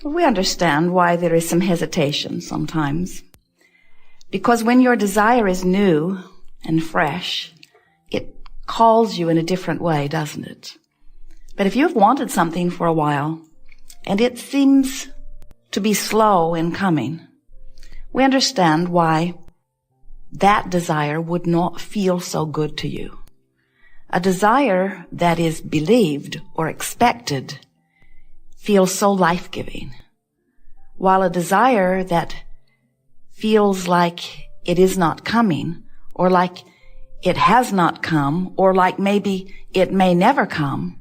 We understand why there is some hesitation sometimes. Because when your desire is new and fresh, it calls you in a different way, doesn't it? But if you've wanted something for a while, and it seems to be slow in coming, we understand why that desire would not feel so good to you. A desire that is believed or expected feels so life-giving, while a desire that feels like it is not coming, or like it has not come, or like maybe it may never come,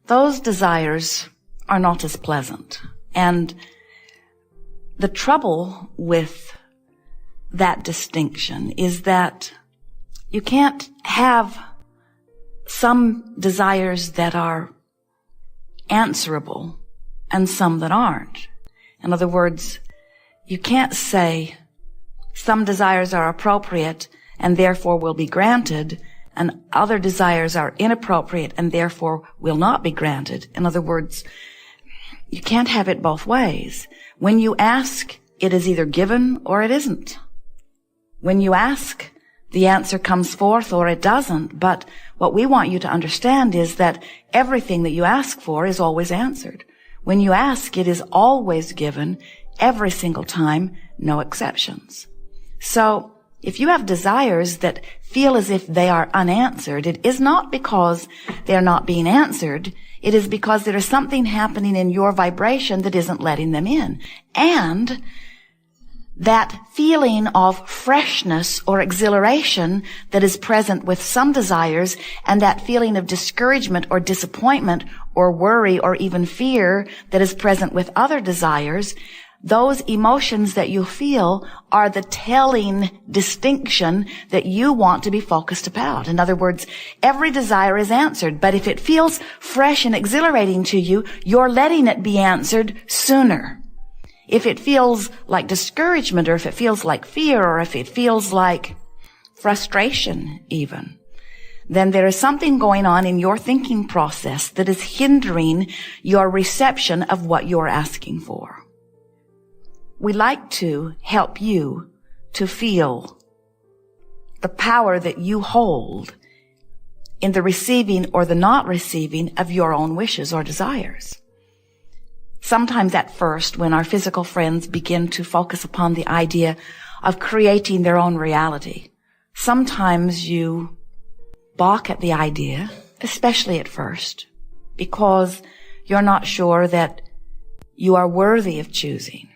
those desires are not as pleasant. And the trouble with that distinction is that you can't have some desires that are answerable and some that aren't. In other words, you can't say some desires are appropriate and therefore will be granted, and other desires are inappropriate and therefore will not be granted. In other words, you can't have it both ways. When you ask, it is either given or it isn't. When you ask, the answer comes forth or it doesn't. But what we want you to understand is that everything that you ask for is always answered. When you ask, it is always given, every single time, no exceptions. So, if you have desires that feel as if they are unanswered, it is not because they're not being answered. It is because there is something happening in your vibration that isn't letting them in. And that feeling of freshness or exhilaration that is present with some desires, and that feeling of discouragement or disappointment or worry or even fear that is present with other desires, those emotions that you feel are the telling distinction that you want to be focused about. In other words, every desire is answered, but if it feels fresh and exhilarating to you, you're letting it be answered sooner. If it feels like discouragement, or if it feels like fear, or if it feels like frustration even, then there is something going on in your thinking process that is hindering your reception of what you're asking for. We like to help you to feel the power that you hold in the receiving or the not receiving of your own wishes or desires. Sometimes at first, when our physical friends begin to focus upon the idea of creating their own reality, sometimes you balk at the idea, especially at first, because you're not sure that you are worthy of choosing.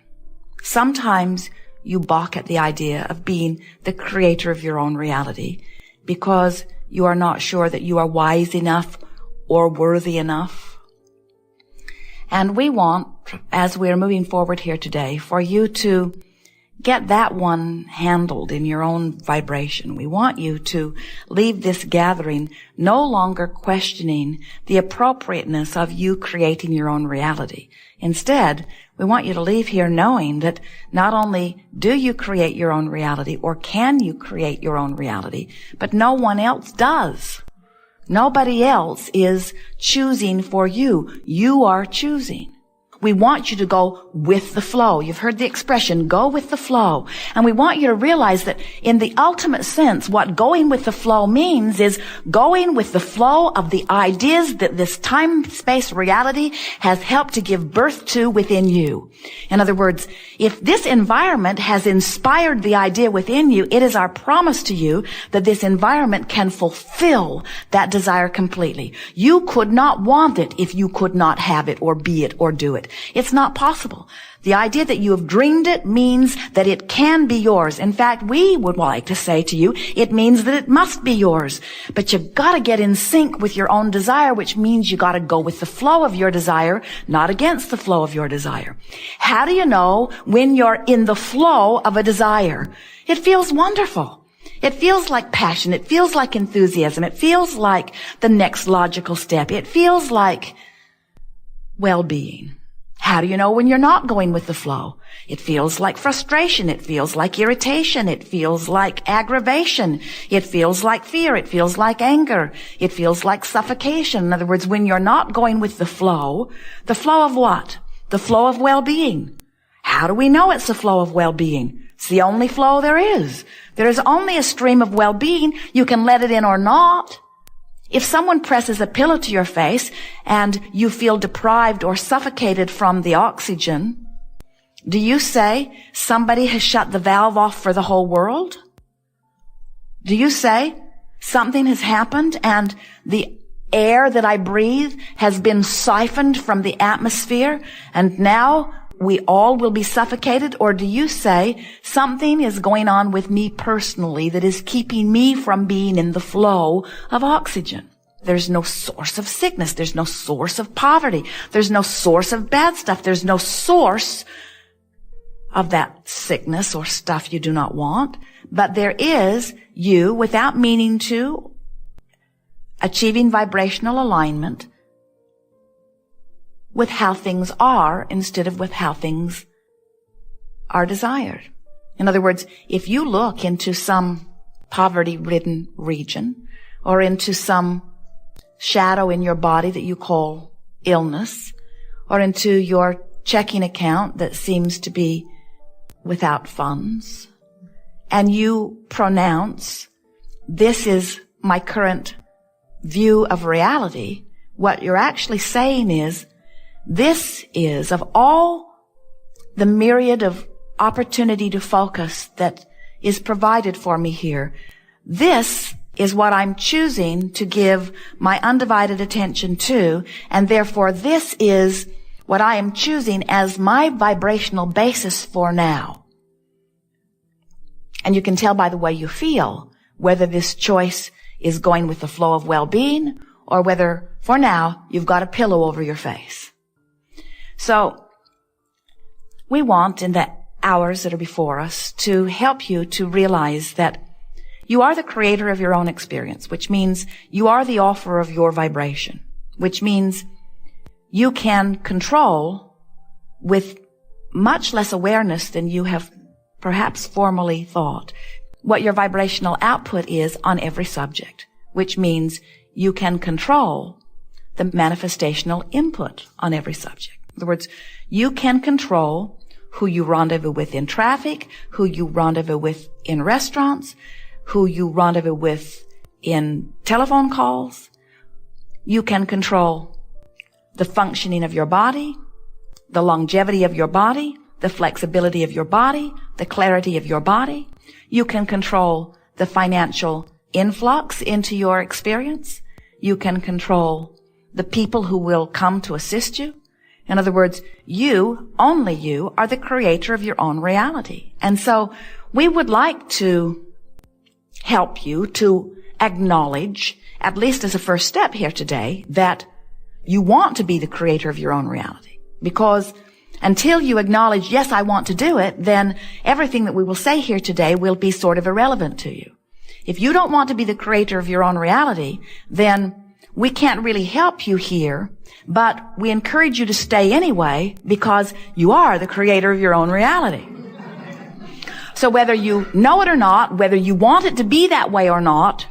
Sometimes you balk at the idea of being the creator of your own reality because you are not sure that you are wise enough or worthy enough. And we want, as we're moving forward here today, for you to get that one handled in your own vibration. We want you to leave this gathering no longer questioning the appropriateness of you creating your own reality. Instead, we want you to leave here knowing that not only do you create your own reality, or can you create your own reality, but no one else does. Nobody else is choosing for you. You are choosing. We want you to go with the flow. You've heard the expression, go with the flow. And we want you to realize that in the ultimate sense, what going with the flow means is going with the flow of the ideas that this time-space reality has helped to give birth to within you. In other words, if this environment has inspired the idea within you, it is our promise to you that this environment can fulfill that desire completely. You could not want it if you could not have it or be it or do it. It's not possible. The idea that you have dreamed it means that it can be yours. In fact, we would like to say to you, it means that it must be yours. But you've got to get in sync with your own desire, which means you got to go with the flow of your desire, not against the flow of your desire. How do you know when you're in the flow of a desire? It feels wonderful. It feels like passion. It feels like enthusiasm. It feels like the next logical step. It feels like well-being. How do you know when you're not going with the flow? It feels like frustration. It feels like irritation. It feels like aggravation. It feels like fear. It feels like anger. It feels like suffocation. In other words, when you're not going with the flow of what? the flow of well-being. How do we know it's the flow of well-being? It's the only flow there is. There is only a stream of well-being. You can let it in or not. If someone presses a pillow to your face and you feel deprived or suffocated from the oxygen, do you say somebody has shut the valve off for the whole world? Do you say something has happened and the air that I breathe has been siphoned from the atmosphere and now we all will be suffocated? Or do you say something is going on with me personally that is keeping me from being in the flow of oxygen? There's no source of sickness. There's no source of poverty. There's no source of bad stuff. There's no source of that sickness or stuff you do not want. But there is you, without meaning to, achieving vibrational alignment with how things are instead of with how things are desired. In other words, if you look into some poverty-ridden region or into some shadow in your body that you call illness or into your checking account that seems to be without funds, and you pronounce, this is my current view of reality, what you're actually saying is, this is, of all the myriad of opportunity to focus that is provided for me here, this is what I'm choosing to give my undivided attention to, and therefore this is what I am choosing as my vibrational basis for now. And you can tell by the way you feel whether this choice is going with the flow of well-being or whether, for now, you've got a pillow over your face. So, we want, in the hours that are before us, to help you to realize that you are the creator of your own experience, which means you are the author of your vibration, which means you can control with much less awareness than you have perhaps formerly thought what your vibrational output is on every subject, which means you can control the manifestational input on every subject. In other words, you can control who you rendezvous with in traffic, who you rendezvous with in restaurants, who you rendezvous with in telephone calls. You can control the functioning of your body, the longevity of your body, the flexibility of your body, the clarity of your body. You can control the financial influx into your experience. You can control the people who will come to assist you. In other words, you, only you, are the creator of your own reality. And so we would like to help you to acknowledge, at least as a first step here today, that you want to be the creator of your own reality. Because until you acknowledge, yes, I want to do it, then everything that we will say here today will be sort of irrelevant to you. If you don't want to be the creator of your own reality, then we can't really help you here, but we encourage you to stay anyway because you are the creator of your own reality. So whether you know it or not, whether you want it to be that way or not,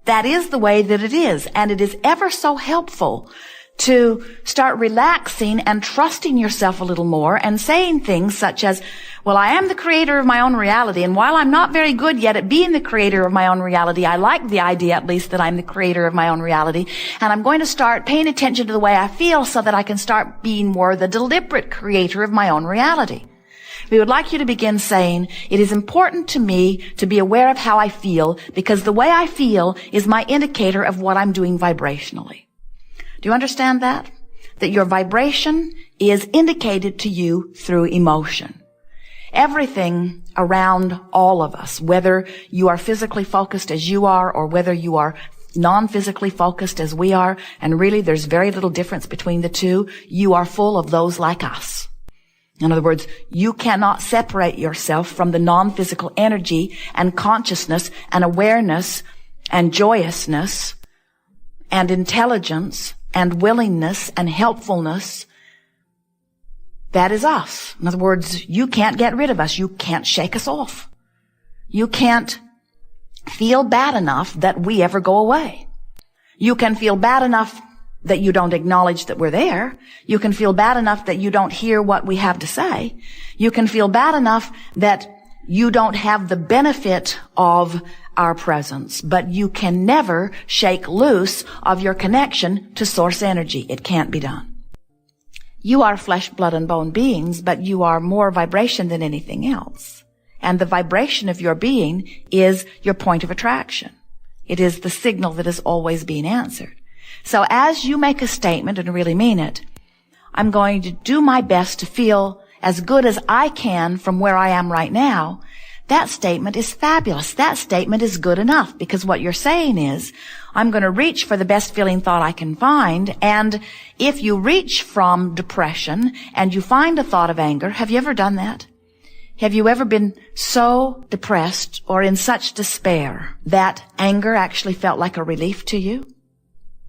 that is the way that it is. And it is ever so helpful to start relaxing and trusting yourself a little more and saying things such as, well, I am the creator of my own reality, and while I'm not very good yet at being the creator of my own reality, I like the idea at least that I'm the creator of my own reality, and I'm going to start paying attention to the way I feel so that I can start being more the deliberate creator of my own reality. We would like you to begin saying, it is important to me to be aware of how I feel because the way I feel is my indicator of what I'm doing vibrationally. Do you understand that? That your vibration is indicated to you through emotion. Everything around all of us, whether you are physically focused as you are or whether you are non-physically focused as we are, and really there's very little difference between the two, you are full of those like us. In other words, you cannot separate yourself from the non-physical energy and consciousness and awareness and joyousness and intelligence and willingness and helpfulness. That is us. In other words, you can't get rid of us. You can't shake us off. You can't feel bad enough that we ever go away. You can feel bad enough that you don't acknowledge that we're there. You can feel bad enough that you don't hear what we have to say. You can feel bad enough that you don't have the benefit of our presence, but you can never shake loose of your connection to source energy. It can't be done. You are flesh, blood, and bone beings, but you are more vibration than anything else. And the vibration of your being is your point of attraction. It is the signal that is always being answered. So as you make a statement and really mean it, I'm going to do my best to feel as good as I can from where I am right now. That statement is fabulous. That statement is good enough, because what you're saying is, I'm going to reach for the best feeling thought I can find. And if you reach from depression and you find a thought of anger, have you ever done that? Have you ever been so depressed or in such despair that anger actually felt like a relief to you?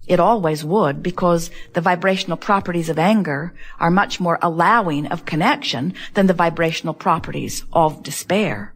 It always would, because the vibrational properties of anger are much more allowing of connection than the vibrational properties of despair.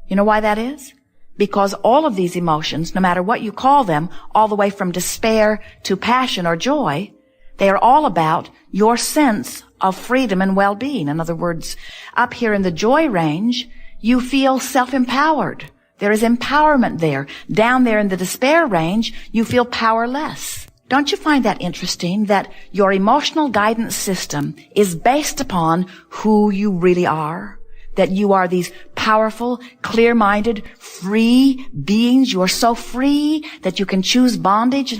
You know why that is? Because all of these emotions, no matter what you call them, all the way from despair to passion or joy, they are all about your sense of freedom and well-being. In other words, up here in the joy range, you feel self-empowered. There is empowerment there. Down there in the despair range, you feel powerless. Don't you find that interesting, that your emotional guidance system is based upon who you really are? That you are these powerful, clear-minded, free beings. You are so free that you can choose bondage.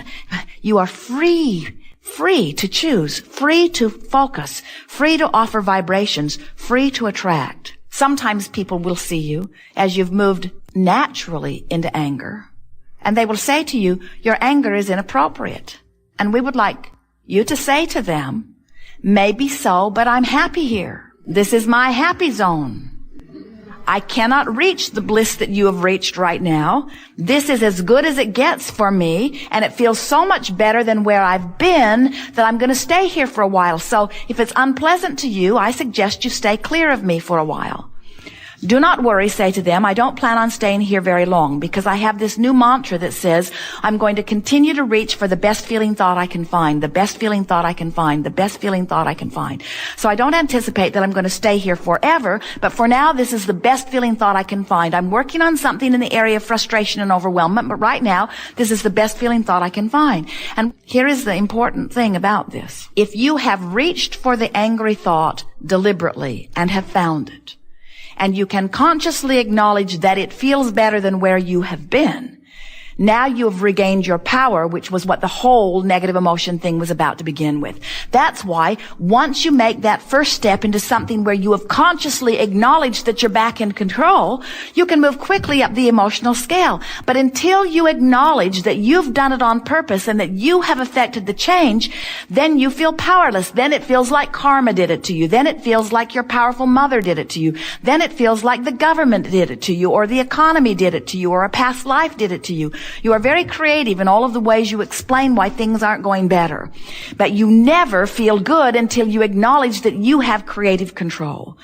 You are free to choose, free to focus, free to offer vibrations, free to attract. Sometimes people will see you as you've moved naturally into anger, and they will say to you, your anger is inappropriate. And we would like you to say to them, maybe so, but I'm happy here. This is my happy zone. I cannot reach the bliss that you have reached right now. This is as good as it gets for me, and it feels so much better than where I've been that I'm going to stay here for a while. So if it's unpleasant to you, I suggest you stay clear of me for a while. Do not worry, say to them, I don't plan on staying here very long, because I have this new mantra that says, I'm going to continue to reach for the best feeling thought I can find, the best feeling thought I can find, the best feeling thought I can find. So I don't anticipate that I'm going to stay here forever, but for now, this is the best feeling thought I can find. I'm working on something in the area of frustration and overwhelmment, but right now, this is the best feeling thought I can find. And here is the important thing about this. If you have reached for the angry thought deliberately and have found it, and you can consciously acknowledge that it feels better than where you have been, now you have regained your power, which was what the whole negative emotion thing was about to begin with. That's why once you make that first step into something where you have consciously acknowledged that you're back in control, you can move quickly up the emotional scale. But until you acknowledge that you've done it on purpose and that you have affected the change, then you feel powerless. Then it feels like karma did it to you. Then it feels like your powerful mother did it to you. Then it feels like the government did it to you, or the economy did it to you, or a past life did it to you. You are very creative in all of the ways you explain why things aren't going better. But you never feel good until you acknowledge that you have creative control.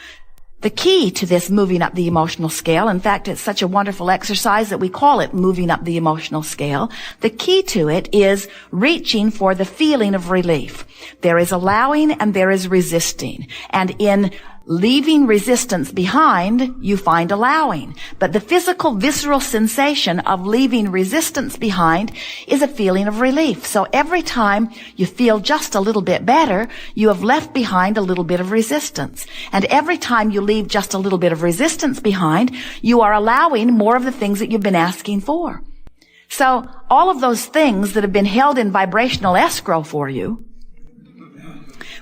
The key to this moving up the emotional scale, in fact, it's such a wonderful exercise that we call it moving up the emotional scale. The key to it is reaching for the feeling of relief. There is allowing and there is resisting. And in leaving resistance behind, you find allowing. But the physical, visceral sensation of leaving resistance behind is a feeling of relief. So every time you feel just a little bit better, you have left behind a little bit of resistance. And every time you leave just a little bit of resistance behind, you are allowing more of the things that you've been asking for. So all of those things that have been held in vibrational escrow for you,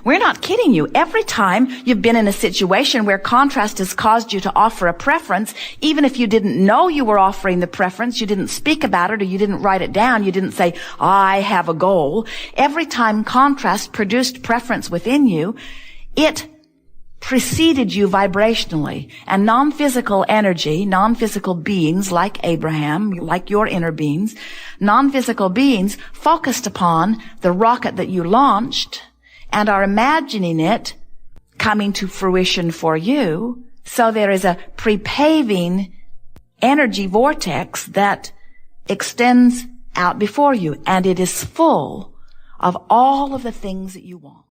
we're not kidding you. Every time you've been in a situation where contrast has caused you to offer a preference, even if you didn't know you were offering the preference, you didn't speak about it, or you didn't write it down, you didn't say, I have a goal. Every time contrast produced preference within you, it preceded you vibrationally. And non-physical energy, non-physical beings like Abraham, like your inner beings, non-physical beings focused upon the rocket that you launched and are imagining it coming to fruition for you. So there is a prepaving energy vortex that extends out before you, and it is full of all of the things that you want.